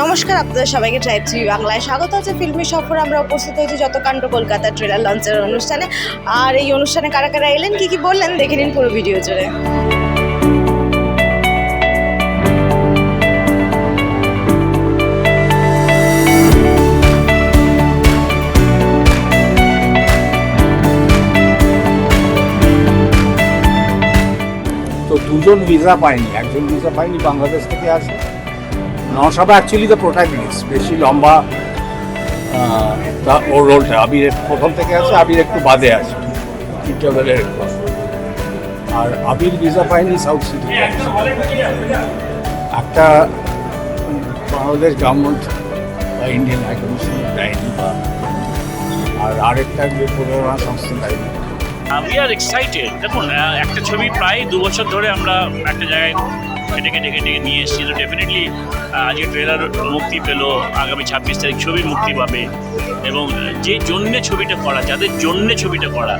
নমস্কার, আপনাদের সবাইকে ট্রাইব টিভি বাংলায় স্বাগত আছে। ফিল্মি সফর আমরা উপস্থিত হয়েছি যত কাণ্ড কলকাতা ট্রেলার লঞ্চের অনুষ্ঠানে। আর এই অনুষ্ঠানে কারা কারা এলেন, কি কি বললেন, দেখে নিন পুরো ভিডিও জুড়ে। তো দুজন ভিসা পায়নি, একজন ভিসা পায়নি, বাংলাদেশ থেকে আসে। নশাবা অ্যাকচুয়ালি দ্য প্রোটাগনিস্ট, বেশি লম্বা ওর রোলটা। আবির প্রথম থেকে আছে, আবির একটু বাদে আছে ইন্টারভেলের। আর আবির ভিসা পায়নি সাউথ সিটি। একটা বাংলাদেশ গভর্নমেন্ট বা ইন্ডিয়ান হাই কমিশন দেয়নি, আর আরেকটা যে প্রযোজনা সংস্থা দেয়নি। We are excited. দেখুন, একটা ছবি প্রায় 2 বছর ধরে আমরা একটা জায়গায় ডেকে নিয়ে এসেছি। তো ডেফিনেটলি আজকে ট্রেলার মুক্তি পেলো, আগামী 26 তারিখ ছবি মুক্তি পাবে। এবং যে জন্যে ছবিটা করা, যাদের জন্যে ছবিটা করা,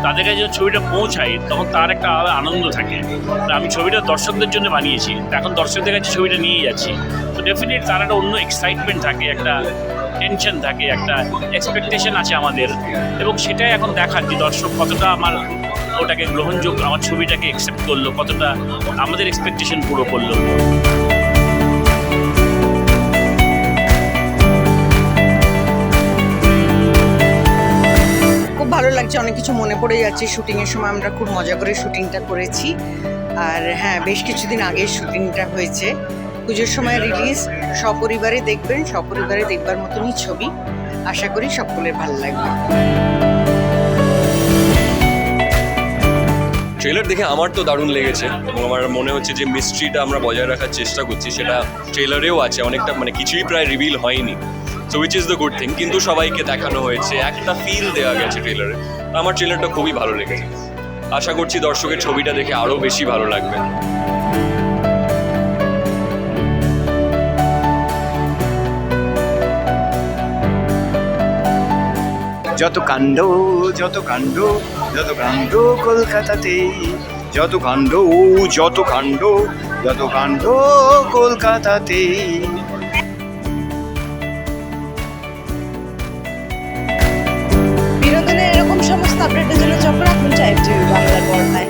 তাদের কাছে যখন ছবিটা পৌঁছায় তখন তার একটা আলাদা আনন্দ থাকে। তো আমি ছবিটা দর্শকদের জন্য বানিয়েছি, এখন দর্শকদের কাছে ছবিটা নিয়ে যাচ্ছি। তো ডেফিনেটলি তার একটা অন্য এক্সাইটমেন্ট থাকে, একটা টেনশন থাকে, একটা এক্সপেকটেশন আছে আমাদের। এবং সেটাই এখন দেখার যে দর্শক কতটা আমার ওটাকে গ্রহণযোগ্য, আমার ছবিটাকে অ্যাকসেপ্ট করলো, কতটা আমাদের এক্সপেকটেশন পুরো করলো। খুব ভালো লাগছে, অনেক কিছু মনে পড়ে যাচ্ছে। শুটিংয়ের সময় আমরা খুব মজা করে শুটিংটা করেছি। আর হ্যাঁ, বেশ কিছুদিন আগে শুটিংটা হয়েছে। পুজোর সময় রিলিজ, সপরিবারে দেখবেন, সপরিবারে দেখবার মতনই ছবি। আশা করি সকলের ভালো লাগবে। ট্রেলার দেখে আমার তো দারুণ লেগেছে এবং আমার মনে হচ্ছে যে মিস্ট্রিটা আমরা বজায় রাখার চেষ্টা করছি, সেটা ট্রেলারেও আছে। অনেকটা কিছুই প্রায় রিভিল হয়নি, so which is the good thing. কিন্তু সবাইকে দেখানো হয়েছে, একটা ফিল দেওয়া গেছে ট্রেলারে। আমার ট্রেলারটা খুবই ভালো লেগেছে। আশা করছি দর্শকের ছবিটা দেখে আরও বেশি ভালো লাগবে। যত কাণ্ড যত কাণ্ড যত কাণ্ড কলকাতাতে, যত কাণ্ড যত কাণ্ড যত কাণ্ড কলকাতাতে। বিনোদনের এরকম সমস্ত আপডেটের জন্য চোখ রাখুন ট্রাইব টিভি বাংলার পর্দায়।